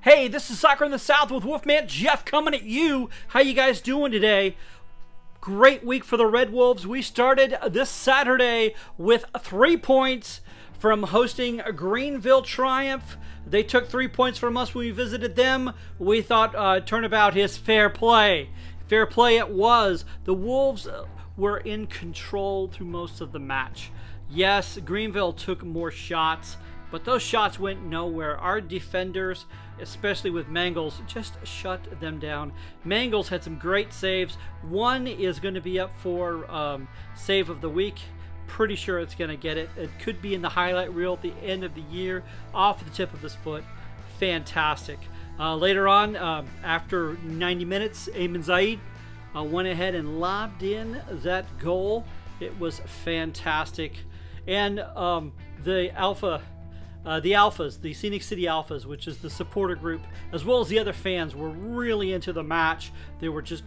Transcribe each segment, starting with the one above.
Hey, this is Soccer in the South with Wolfman Jeff coming at you. How you guys doing today? Great week for the Red Wolves. We started this Saturday with 3 points from hosting a Greenville Triumph. They took 3 points from us when we visited them. We thought turnabout is fair play. Fair play it was. The Wolves were in control through most of the match. Yes, Greenville took more shots, but those shots went nowhere. Our defenders, especially with Mangles, just shut them down. Mangles had some great saves. One is going to be up for Save of the Week. Pretty sure it's going to get it. It could be in the highlight reel at the end of the year, off the tip of his foot. Fantastic. Later on, after 90 minutes, Ayman Zaid went ahead and lobbed in that goal. It was fantastic. And the Alphas, the Scenic City Alphas, which is the supporter group, as well as the other fans, were really into the match. They were just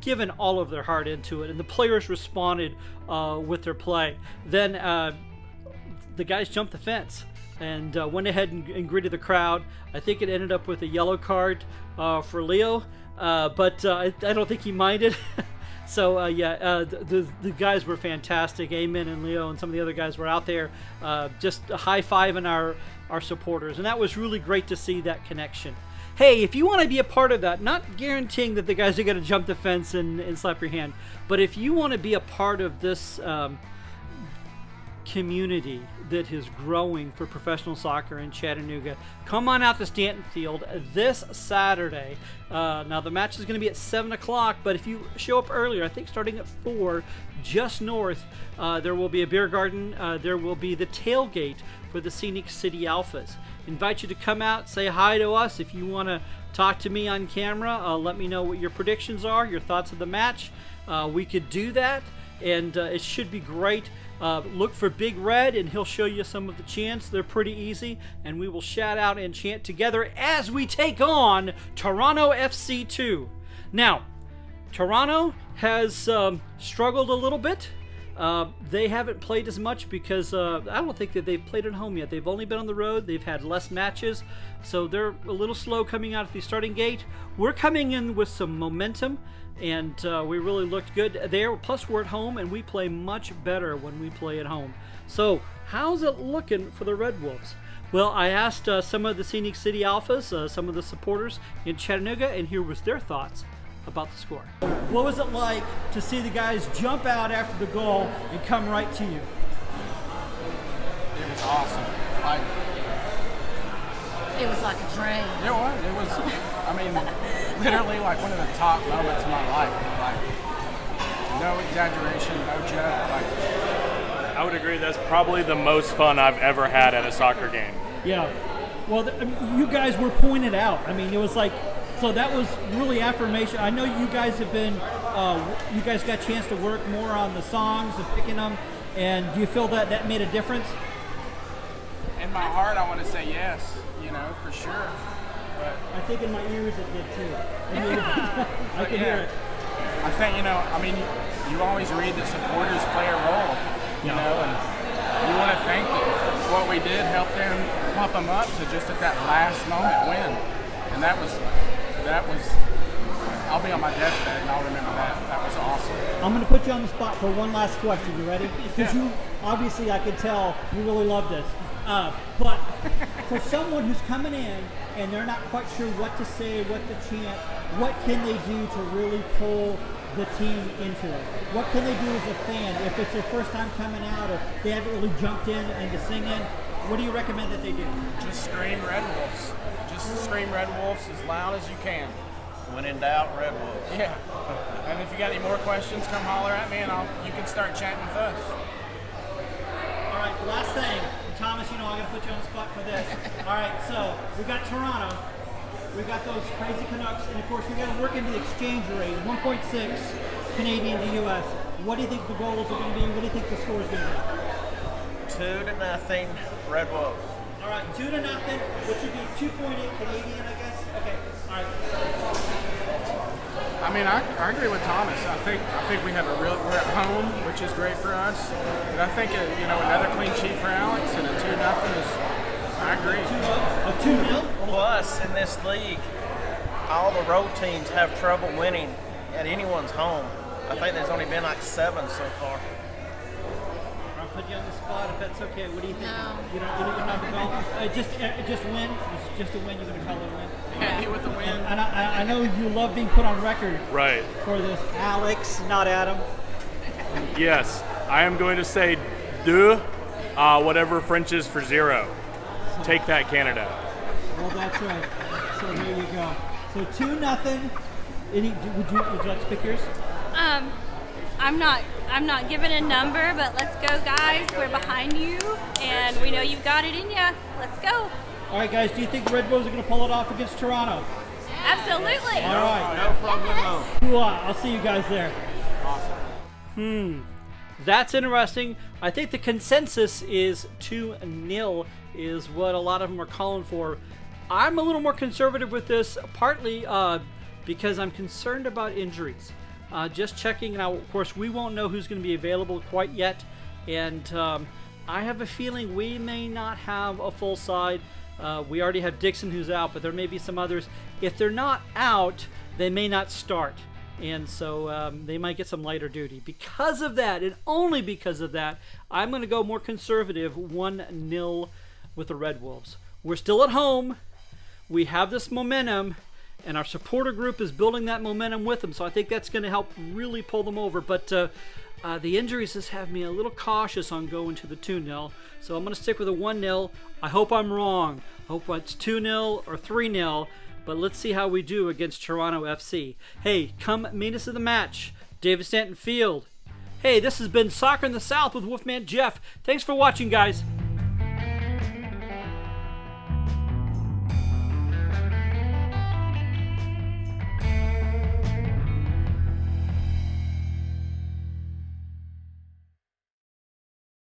giving all of their heart into it, and the players responded with their play. Then the guys jumped the fence and went ahead and greeted the crowd. I think it ended up with a yellow card for Leo, but I don't think he minded. So, the guys were fantastic. Amen and Leo and some of the other guys were out there just high-fiving our supporters. And that was really great to see that connection. Hey, if you want to be a part of that, not guaranteeing that the guys are going to jump the fence and slap your hand, but if you want to be a part of this community that is growing for professional soccer in Chattanooga, come on out to Stanton Field this Saturday. Now the match is going to be at 7 o'clock, but if you show up earlier, I think starting at 4, just north, there will be a beer garden. There will be the tailgate for the Scenic City Alphas. Invite you to come out, say hi to us. If you want to talk to me on camera, let me know what your predictions are, your thoughts of the match. We could do that, and it should be great. Look for Big Red, and he'll show you some of the chants. They're pretty easy, and we will shout out and chant together as we take on Toronto FC 2. Now, Toronto has struggled a little bit. They haven't played as much because I don't think that they've played at home yet. They've only been on the road. They've had less matches, so they're a little slow coming out at the starting gate. We're coming in with some momentum, and we really looked good there. Plus, we're at home, and we play much better when we play at home. So, how's it looking for the Red Wolves? Well, I asked some of the Scenic City Alphas, some of the supporters in Chattanooga, and here was their thoughts about the score. What was it like to see the guys jump out after the goal and come right to you? It was awesome. It was like a dream. It was. It was, I mean, literally like one of the top moments of my life. Like, no exaggeration, no joke. Like, I would agree that's probably the most fun I've ever had at a soccer game. Yeah. Well, you guys were pointed out. I mean, it was like, so that was really affirmation. I know you guys have been, you guys got a chance to work more on the songs and picking them, and do you feel that that made a difference? in my heart, I want to say yes, for sure. But I think in my ears it did too. I can hear it. I think, you always read that supporters play a role, and you want to think that what we did helped them pump them up to just at that last moment win. And that was, I'll be on my deathbed and I'll remember that. That was awesome. I'm going to put you on the spot for one last question. You ready? Because you, obviously I could tell you really love this. But for someone who's coming in and they're not quite sure what to say, what to chant, what can they do to really pull the team into it? What can they do as a fan if it's their first time coming out or they haven't really jumped in into singing? What do you recommend that they do? Just scream Red Wolves. Just scream Red Wolves as loud as you can. When in doubt, Red Wolves. Yeah. And if you got any more questions, come holler at me and you can start chatting with us. All right, last thing. Thomas, I'm going to put you on the spot for this. All right, so we got Toronto. We got those crazy Canucks, and of course we got to work into the exchange rate, 1.6 Canadian to US. What do you think the goals are going to be? What do you think the score is going to be? 2-0, Red Wolves. All right, 2-0, which would be 2.8 Canadian, I guess. Okay, all right. I agree with Thomas. I think we have we're at home, which is great for us. But I think another clean sheet for Alex and a 2-0 is I agree. A 2-0? Plus, in this league, all the road teams have trouble winning at anyone's home. I think there's only been like 7 so far. I'll put you on the spot if that's okay. What do you think? No. You don't have to call? Just win? It's just a win. You're going to call it a win? Happy with the win. And I know you love being put on record Right. for this. Alex, not Adam. Yes, I am going to say deux, whatever French is for 0. Take that, Canada. Well, that's right. So there you go. So 2-0. Would you like to pick yours? I'm not giving a number, but let's go, guys. We're behind you, and we know you've got it in you. Let's go. All right, guys. Do you think the Red Wolves are going to pull it off against Toronto? Absolutely. All right. No problemo. I'll see you guys there. That's interesting. I think the consensus is 2-0 is what a lot of them are calling for. I'm a little more conservative with this, partly because I'm concerned about injuries. Just checking now. Of course, we won't know who's going to be available quite yet, and I have a feeling we may not have a full side. We already have Dixon who's out, but there may be some others. If they're not out, they may not start. And so they might get some lighter duty. Because of that, and only because of that, I'm going to go more conservative, 1-0 with the Red Wolves. We're still at home. We have this momentum, and our supporter group is building that momentum with them. So I think that's going to help really pull them over. But the injuries just have me a little cautious on going to the 2-0. So I'm going to stick with a 1-0. I hope I'm wrong. I hope it's 2-0 or 3-0. But let's see how we do against Toronto FC. Hey, come meet us at the match. David Stanton Field. Hey, this has been Soccer in the South with Wolfman Jeff. Thanks for watching, guys.